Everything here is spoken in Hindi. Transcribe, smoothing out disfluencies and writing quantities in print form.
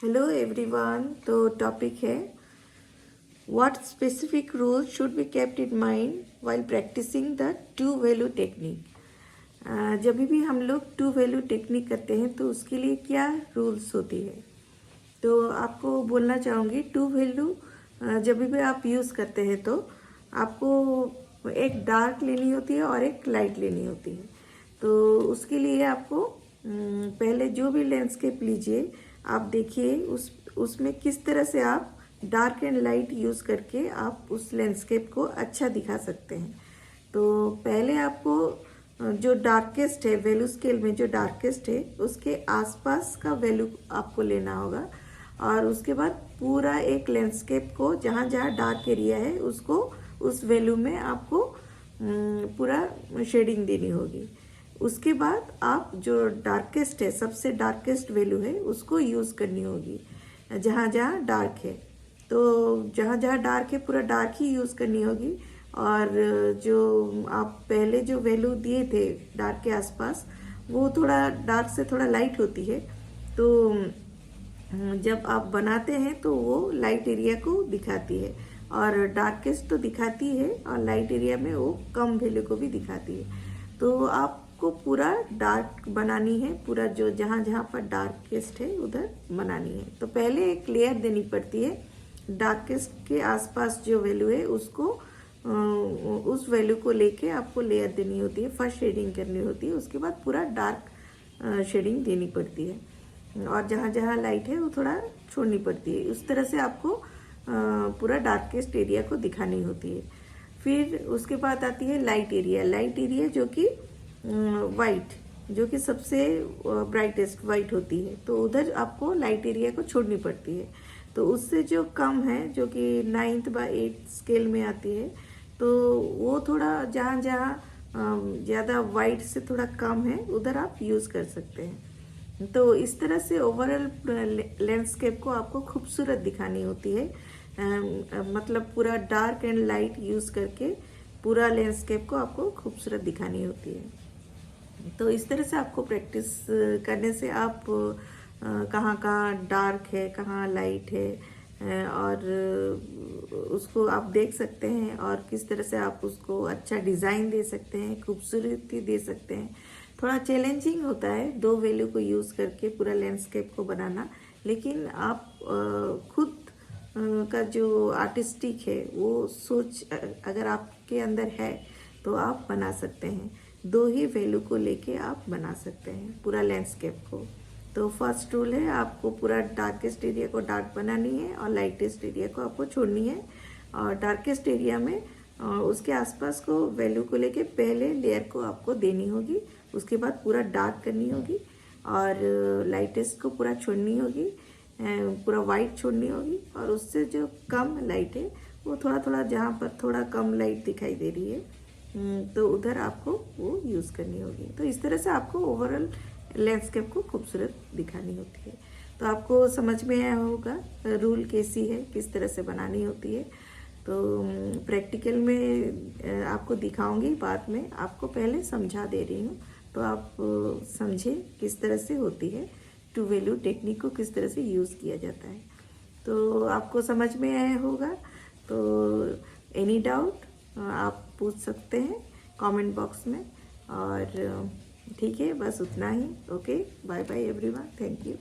Hello everyone. तो टॉपिक है what specific rules should be kept in mind while practicing the two value technique. जब भी हम लोग टू वैल्यू टेक्निक करते हैं तो उसके लिए क्या रूल्स होती है। तो आपको बोलना चाहूँगी टू वैल्यू जब भी आप यूज़ करते हैं तो आपको एक डार्क लेनी होती है और एक लाइट लेनी होती है। तो उसके लिए आपको पहले जो भी लैंडस्केप लीजिए आप देखिए उसमें किस तरह से आप डार्क एंड लाइट यूज़ करके आप उस लैंडस्केप को अच्छा दिखा सकते हैं। तो पहले आपको जो डार्केस्ट है वैल्यू स्केल में जो डार्केस्ट है उसके आसपास का वैल्यू आपको लेना होगा और उसके बाद पूरा एक लैंडस्केप को जहाँ जहाँ डार्क एरिया है उसको उस वैल्यू में आपको पूरा शेडिंग देनी होगी। उसके बाद आप जो डार्केस्ट है सबसे डार्केस्ट वैल्यू है उसको यूज़ करनी होगी जहाँ जहाँ डार्क है। तो जहाँ जहाँ डार्क है पूरा डार्क ही यूज़ करनी होगी और जो आप पहले जो वैल्यू दिए थे डार्क के आसपास वो थोड़ा डार्क से थोड़ा लाइट होती है। तो जब आप बनाते हैं तो वो लाइट एरिया को दिखाती है और डार्केस्ट तो दिखाती है और लाइट एरिया में वो कम वैल्यू को भी दिखाती है। तो आपको पूरा डार्क बनानी है, पूरा जो जहाँ जहाँ पर डार्केस्ट है उधर बनानी है। तो पहले एक लेयर देनी पड़ती है डार्केस्ट के आसपास जो वैल्यू है उसको उस वैल्यू को लेके आपको लेयर देनी होती है, फर्स्ट शेडिंग करनी होती है, उसके बाद पूरा डार्क शेडिंग देनी पड़ती है और जहाँ जहाँ लाइट है वो थोड़ा छोड़नी पड़ती है। उस तरह से आपको पूरा डार्केस्ट एरिया को दिखानी होती है। फिर उसके बाद आती है लाइट एरिया। लाइट एरिया जो कि वाइट, जो कि सबसे ब्राइटेस्ट वाइट होती है, तो उधर आपको लाइट एरिया को छोड़नी पड़ती है। तो उससे जो कम है जो कि 9/8 स्केल में आती है तो वो थोड़ा जहाँ जहाँ ज़्यादा वाइट से थोड़ा कम है उधर आप यूज़ कर सकते हैं। तो इस तरह से ओवरऑल लैंडस्केप को आपको खूबसूरत दिखानी होती है। मतलब पूरा डार्क एंड लाइट यूज़ करके पूरा लैंडस्केप को आपको खूबसूरत दिखानी होती है। तो इस तरह से आपको प्रैक्टिस करने से आप कहाँ कहाँ डार्क है कहाँ लाइट है और उसको आप देख सकते हैं और किस तरह से आप उसको अच्छा डिज़ाइन दे सकते हैं, खूबसूरती दे सकते हैं। थोड़ा चैलेंजिंग होता है दो वैल्यू को यूज़ करके पूरा लैंडस्केप को बनाना, लेकिन आप खुद का जो आर्टिस्टिक है वो सोच अगर आपके अंदर है तो आप बना सकते हैं। दो ही वैल्यू को लेके आप बना सकते हैं पूरा लैंडस्केप को। तो फर्स्ट रूल है आपको पूरा डार्केस्ट एरिया को डार्क बनानी है और लाइटेस्ट एरिया को आपको छोड़नी है और डार्केस्ट एरिया में उसके आसपास को वैल्यू को लेके पहले लेयर को आपको देनी होगी, उसके बाद पूरा डार्क करनी होगी और लाइटेस्ट को पूरा छोड़नी होगी, पूरा वाइट छोड़नी होगी और उससे जो कम लाइट है वो थोड़ा थोड़ा जहाँ पर थोड़ा कम लाइट दिखाई दे रही है तो उधर आपको वो यूज़ करनी होगी। तो इस तरह से आपको ओवरऑल लैंडस्केप को खूबसूरत दिखानी होती है। तो आपको समझ में आया होगा रूल कैसी है, किस तरह से बनानी होती है। तो प्रैक्टिकल में आपको दिखाऊंगी बाद में, आपको पहले समझा दे रही हूँ तो आप समझें किस तरह से होती है टू वैल्यू टेक्निक को किस तरह से यूज़ किया जाता है। तो आपको समझ में आया होगा। तो एनी डाउट आप पूछ सकते हैं कमेंट बॉक्स में और ठीक है, बस उतना ही। Okay, bye bye everyone, thank you.